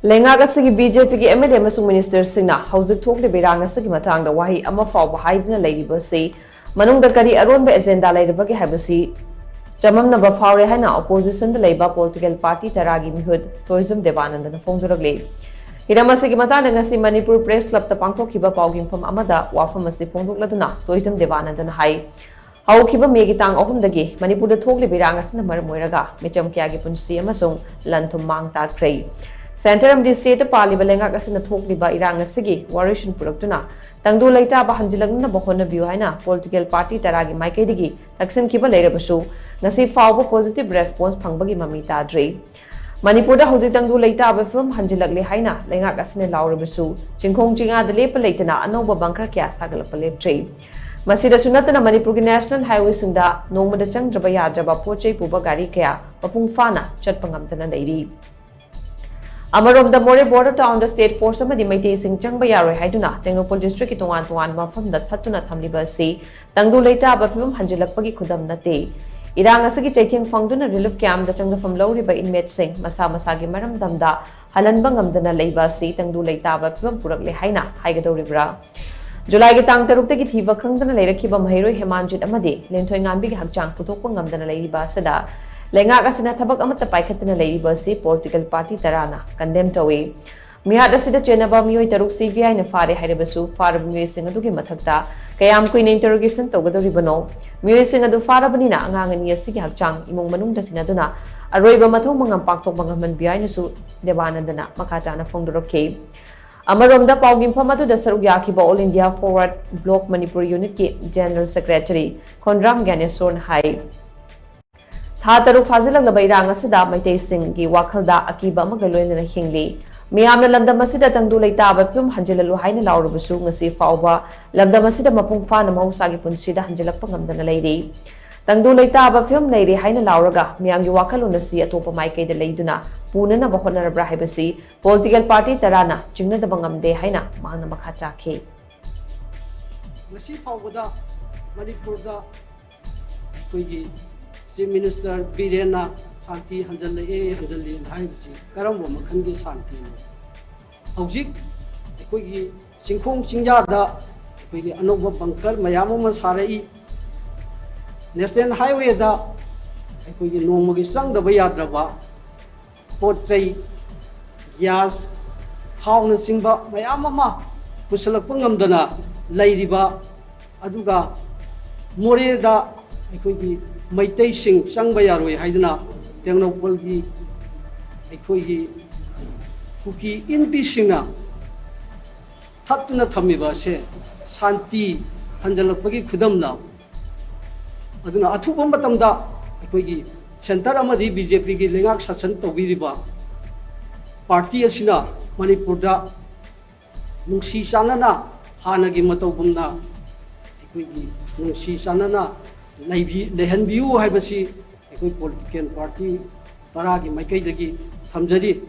LEINGAK ASIGI BJP की MLA अमसुंग minister सिंगना हौजिक थोकलिबा इरांग असigi matangda wahei AMAPHAOBA Haidana Leiriba Asi Manungda Kari Aronba agenda Leirabage HAIBASI CHAMAMNABA PHAORE HAINA opposition LEIBA political party taragi MEEHUT TOIJAM DEBANANDA PHONGDORAKLI हिराम असिगी मतांगदा ngasi Manipur Press Club ta pangthokhiba paugingpham amada wafam asi phongdokladuna TOIJAM DEBANANDA hai haukiba megi tang ahumdagi Manipur da thokliba irang asina maram oiraga micham kya gi punsi amasung lanthum mang takhrei Center of the State Paliba LEINGAK ASINA THOKLIBA IRANG ASIGI Warishin Puraktuna Tangdu Leitaba Hanjilagna Bohona Buhaina Political Party Taragi Maikaidigi Taksin Kiba Leirabasu Nasi Fauba positive response Pangbagi Mamita Dre Manipurda Hoji Tangdu Leitaba from Hanjilagli Haina LEINGAK ASINA Laurabasu Chinkong Jinga the Lepa Leitana Anoba Bankra Kya Sagalapalep Dre Masida Sunatana Manipur National Highway Sunda Nomada Chang Drabaya Jaba Poche Puba Gari Kaya Papung Fana Chatpangamtana Lady Amarom the More border town the state force amadi Maitei Sing Changba Yaroi Haiduna Tengopol district Tongan Tuan Mafam the Tatuna Tamliba Asi Tangdu Leita Bapum Hanjilapagi Kudam Nate Irang Asigi taking Phongduna relief camp the Changa from Leiriba inmate Sing Masagi Maram Damda Halanbangam Dana Leiba Asi Tangdu Leita Bapum Purakli Haina Haigado Ribra July Gitang Tarukti Tiva Kangdana Lera Kiba Mahiro Hemanjit Amadi Lentoingan Big Hakchang Putopangam Dana Leiriba Sada LEINGAK ASINA thabak amata paikhatna Leiriba Asi political party tarana condemn tawi MEEHUT asida chenaba mioi taruk CVI na fare hairebasu farab mioi sing adugi mathakta kayam kuina interrogation tawgadoribano mioi sing adu farabanina angangani asigi hakchang imong manungda sinaduna aroiba mathong mangam paktok mangaman biai nasu debanandana makachana phongdorake Amaromda paugimpham adu da saruk yakiba All India Forward Bloc Manipur Unit ki General Secretary Khondram Ganesorn hai Thataruk Fazilak Labairang Asida Maitei Sing gi Wakhalda Akiba Magaloina Hingli Miamna Lambda Masida Tangdu Leita Bapum Hanjilalu Haina Laurabasu ngasi Fauba Lambda Masida Mapung Fana Mahusagi Punsida Hanjilak Pangamdana Lady Tangdu Leita Bapum Lady Haina Lauraga Miam gi Wakaluna si atopa Maike de Leiduna Punana Bahona HAIBASI Political Party Tarana Chingna the Bangamde Haina Mana Makata K Ngasi Fauba Manipurda Kuigi Chief Minister Birena Santi Hanjali HAIBASI Karamba Makhangi Santi HOUJIK Kuigi Singkhong Singjada Kuigi Anoba Bankar Mayama Masarai National Highway da Kuigi Nomagi Sang the Bayadraba Potsai Yas Hauna Singba Mayama Pusalapangam Leiriba Aduga Moreda Kuigi Maitei Sing Changba Yaroi Haidana Tengnopolgi Aikoigi Kuki Inpi Shingna Tatuna Thamiba se Santi Hanjalapagi Kudamla Aduna Atupam Batamda Aikoigi Center Amadi BJP ki LEINGAK Sasan Tawiriba Party Asina Manipurda Nungsi Sanana Hanagi Matobumna Aikoigi Nungsi Sanana Lehanbiu HAIBASI political party taragi Maikaidagi Thamjari